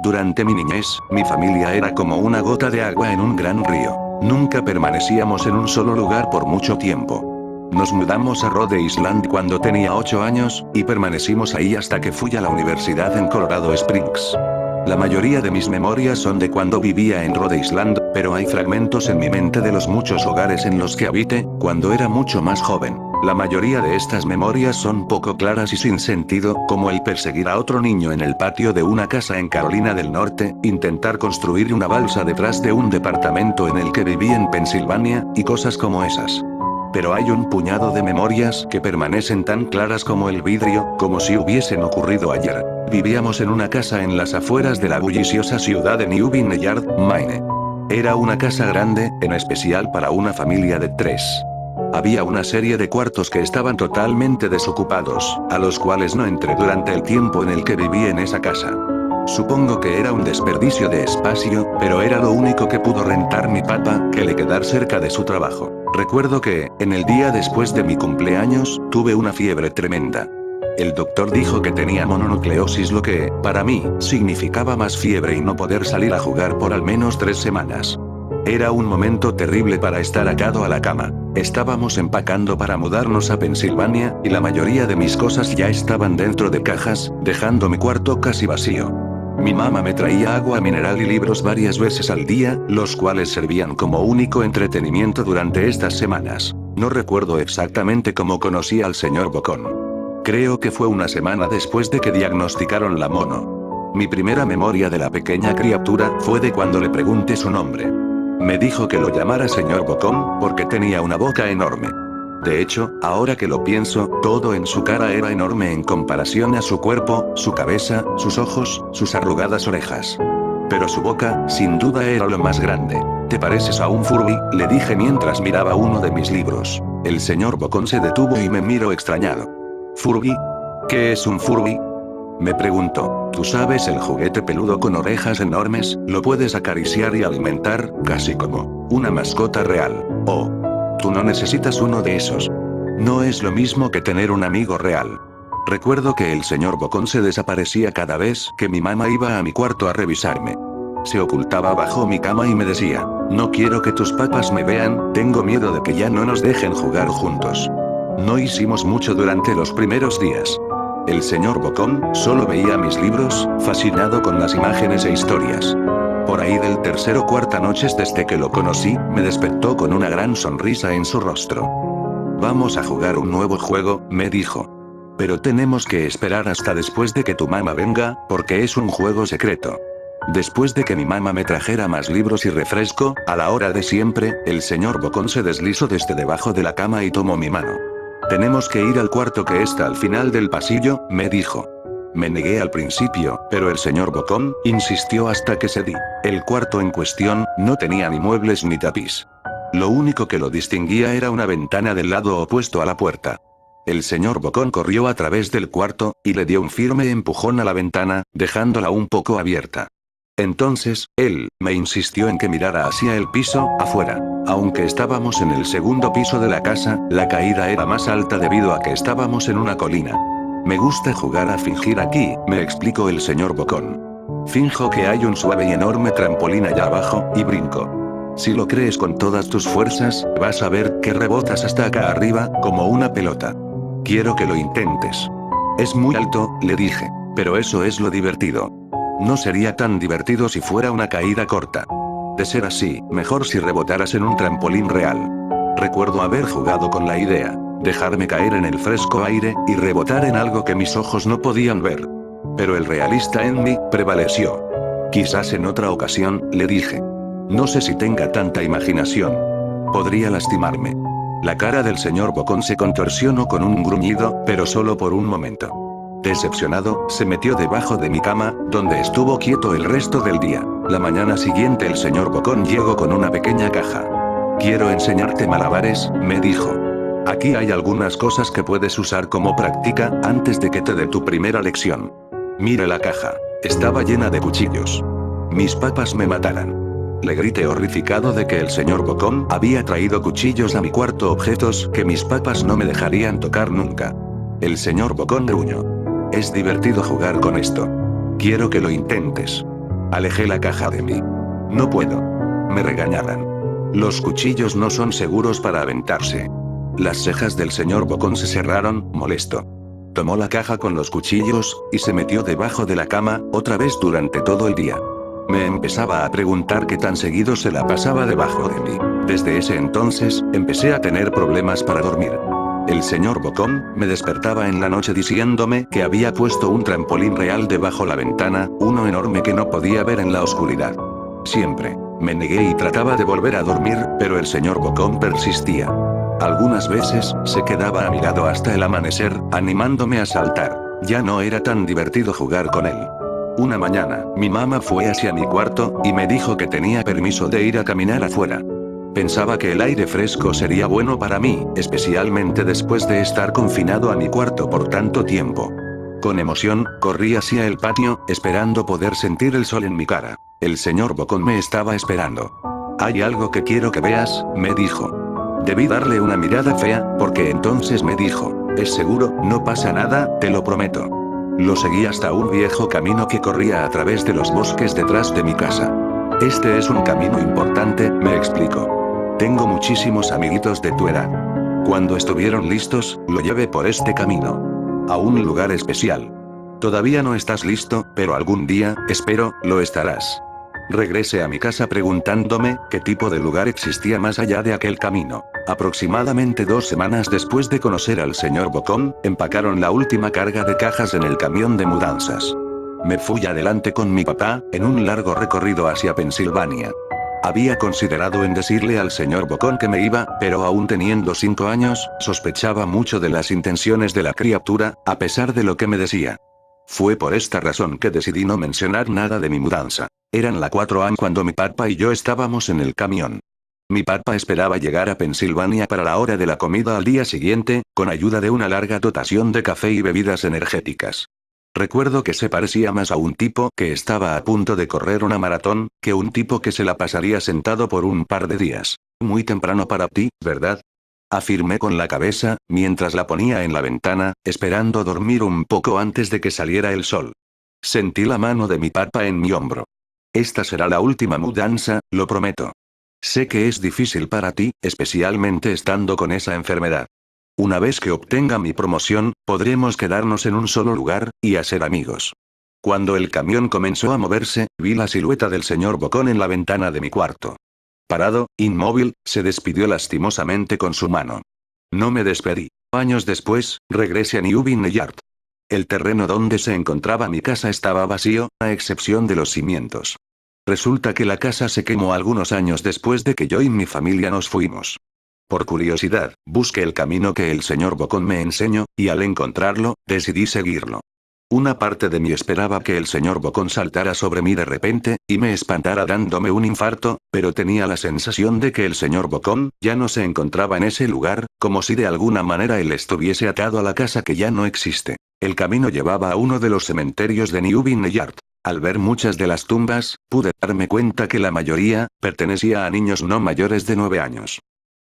Durante mi niñez, mi familia era como una gota de agua en un gran río. Nunca permanecíamos en un solo lugar por mucho tiempo. Nos mudamos a Rhode Island cuando tenía 8 años, y permanecimos ahí hasta que fui a la universidad en Colorado Springs. La mayoría de mis memorias son de cuando vivía en Rhode Island, pero hay fragmentos en mi mente de los muchos hogares en los que habité, cuando era mucho más joven. La mayoría de estas memorias son poco claras y sin sentido, como el perseguir a otro niño en el patio de una casa en Carolina del Norte, intentar construir una balsa detrás de un departamento en el que viví en Pensilvania, y cosas como esas. Pero hay un puñado de memorias que permanecen tan claras como el vidrio, como si hubiesen ocurrido ayer. Vivíamos en una casa en las afueras de la bulliciosa ciudad de New Vineyard, Maine. Era una casa grande, en especial para una familia de 3. Había una serie de cuartos que estaban totalmente desocupados, a los cuales no entré durante el tiempo en el que viví en esa casa. Supongo que era un desperdicio de espacio, pero era lo único que pudo rentar mi papá, que le quedar cerca de su trabajo. Recuerdo que, en el día después de mi cumpleaños, tuve una fiebre tremenda. El doctor dijo que tenía mononucleosis, lo que, para mí, significaba más fiebre y no poder salir a jugar por al menos 3 semanas. Era un momento terrible para estar atado a la cama. Estábamos empacando para mudarnos a Pensilvania, y la mayoría de mis cosas ya estaban dentro de cajas, dejando mi cuarto casi vacío. Mi mamá me traía agua mineral y libros varias veces al día, los cuales servían como único entretenimiento durante estas semanas. No recuerdo exactamente cómo conocí al señor Bocón. Creo que fue una semana después de que diagnosticaron la mono. Mi primera memoria de la pequeña criatura fue de cuando le pregunté su nombre. Me dijo que lo llamara señor Bocón, porque tenía una boca enorme. De hecho, ahora que lo pienso, todo en su cara era enorme en comparación a su cuerpo, su cabeza, sus ojos, sus arrugadas orejas. Pero su boca, sin duda, era lo más grande. ¿Te pareces a un Furby?, le dije mientras miraba uno de mis libros. El señor Bocón se detuvo y me miró extrañado. ¿Furby? ¿Qué es un Furby?, me preguntó. Tú sabes, el juguete peludo con orejas enormes, lo puedes acariciar y alimentar, casi como una mascota real. Oh. Tú no necesitas uno de esos. No es lo mismo que tener un amigo real. Recuerdo que el señor Bocón se desaparecía cada vez que mi mamá iba a mi cuarto a revisarme. Se ocultaba bajo mi cama y me decía, no quiero que tus papás me vean, tengo miedo de que ya no nos dejen jugar juntos. No hicimos mucho durante los primeros días. El señor Bocón solo veía mis libros, fascinado con las imágenes e historias. Por ahí del tercer o cuarta noches desde que lo conocí, me despertó con una gran sonrisa en su rostro. Vamos a jugar un nuevo juego, me dijo. Pero tenemos que esperar hasta después de que tu mamá venga, porque es un juego secreto. Después de que mi mamá me trajera más libros y refresco, a la hora de siempre, el señor Bocón se deslizó desde debajo de la cama y tomó mi mano. Tenemos que ir al cuarto que está al final del pasillo, me dijo. Me negué al principio, pero el señor Bocón insistió hasta que cedí. El cuarto en cuestión no tenía ni muebles ni tapiz. Lo único que lo distinguía era una ventana del lado opuesto a la puerta. El señor Bocón corrió a través del cuarto, y le dio un firme empujón a la ventana, dejándola un poco abierta. Entonces, él me insistió en que mirara hacia el piso, afuera. Aunque estábamos en el segundo piso de la casa, la caída era más alta debido a que estábamos en una colina. Me gusta jugar a fingir aquí, me explicó el señor Bocón. Finjo que hay un suave y enorme trampolín allá abajo, y brinco. Si lo crees con todas tus fuerzas, vas a ver que rebotas hasta acá arriba, como una pelota. Quiero que lo intentes. Es muy alto, le dije. Pero eso es lo divertido. No sería tan divertido si fuera una caída corta. De ser así, mejor si rebotaras en un trampolín real. Recuerdo haber jugado con la idea. Dejarme caer en el fresco aire, y rebotar en algo que mis ojos no podían ver. Pero el realista en mí prevaleció. Quizás en otra ocasión, le dije. No sé si tenga tanta imaginación. Podría lastimarme. La cara del señor Bocón se contorsionó con un gruñido, pero solo por un momento. Decepcionado, se metió debajo de mi cama, donde estuvo quieto el resto del día. La mañana siguiente el señor Bocón llegó con una pequeña caja. Quiero enseñarte malabares, me dijo. Aquí hay algunas cosas que puedes usar como práctica, antes de que te dé tu primera lección. Mira la caja. Estaba llena de cuchillos. Mis papás me matarán. Le grité horrificado de que el señor Bocón había traído cuchillos a mi cuarto, objetos que mis papás no me dejarían tocar nunca. El señor Bocón gruñó. Es divertido jugar con esto. Quiero que lo intentes. Alejé la caja de mí. No puedo. Me regañaban. Los cuchillos no son seguros para aventarse. Las cejas del señor Bocón se cerraron, molesto. Tomó la caja con los cuchillos, y se metió debajo de la cama, otra vez durante todo el día. Me empezaba a preguntar qué tan seguido se la pasaba debajo de mí. Desde ese entonces, empecé a tener problemas para dormir. El señor Bocón me despertaba en la noche diciéndome que había puesto un trampolín real debajo la ventana, uno enorme que no podía ver en la oscuridad. Siempre. Me negué y trataba de volver a dormir, pero el señor Bocón persistía. Algunas veces, se quedaba a mi lado hasta el amanecer, animándome a saltar. Ya no era tan divertido jugar con él. Una mañana, mi mamá fue hacia mi cuarto, y me dijo que tenía permiso de ir a caminar afuera. Pensaba que el aire fresco sería bueno para mí, especialmente después de estar confinado a mi cuarto por tanto tiempo. Con emoción, corrí hacia el patio, esperando poder sentir el sol en mi cara. El señor Bocón me estaba esperando. «Hay algo que quiero que veas», me dijo. Debí darle una mirada fea, porque entonces me dijo: «¿Es seguro? No pasa nada, te lo prometo». Lo seguí hasta un viejo camino que corría a través de los bosques detrás de mi casa. «Este es un camino importante», me explicó. «Tengo muchísimos amiguitos de tu edad. Cuando estuvieron listos, lo llevé por este camino. A un lugar especial. Todavía no estás listo, pero algún día, espero, lo estarás». Regresé a mi casa preguntándome qué tipo de lugar existía más allá de aquel camino. Aproximadamente 2 semanas después de conocer al señor Bocón, empacaron la última carga de cajas en el camión de mudanzas. Me fui adelante con mi papá, en un largo recorrido hacia Pensilvania. Había considerado en decirle al señor Bocón que me iba, pero aún teniendo 5 años, sospechaba mucho de las intenciones de la criatura, a pesar de lo que me decía. Fue por esta razón que decidí no mencionar nada de mi mudanza. Eran las 4 a.m. cuando mi papá y yo estábamos en el camión. Mi papá esperaba llegar a Pensilvania para la hora de la comida al día siguiente, con ayuda de una larga dotación de café y bebidas energéticas. Recuerdo que se parecía más a un tipo que estaba a punto de correr una maratón, que un tipo que se la pasaría sentado por un par de días. Muy temprano para ti, ¿verdad? Afirmé con la cabeza, mientras la ponía en la ventana, esperando dormir un poco antes de que saliera el sol. Sentí la mano de mi papá en mi hombro. Esta será la última mudanza, lo prometo. Sé que es difícil para ti, especialmente estando con esa enfermedad. Una vez que obtenga mi promoción, podremos quedarnos en un solo lugar, y hacer amigos. Cuando el camión comenzó a moverse, vi la silueta del señor Bocón en la ventana de mi cuarto. Parado, inmóvil, se despidió lastimosamente con su mano. No me despedí. Años después, regresé a New Yard. El terreno donde se encontraba mi casa estaba vacío, a excepción de los cimientos. Resulta que la casa se quemó algunos años después de que yo y mi familia nos fuimos. Por curiosidad, busqué el camino que el señor Bocón me enseñó, y al encontrarlo, decidí seguirlo. Una parte de mí esperaba que el señor Bocón saltara sobre mí de repente, y me espantara dándome un infarto, pero tenía la sensación de que el señor Bocón ya no se encontraba en ese lugar, como si de alguna manera él estuviese atado a la casa que ya no existe. El camino llevaba a uno de los cementerios de New Yard. Al ver muchas de las tumbas, pude darme cuenta que la mayoría pertenecía a niños no mayores de 9 años.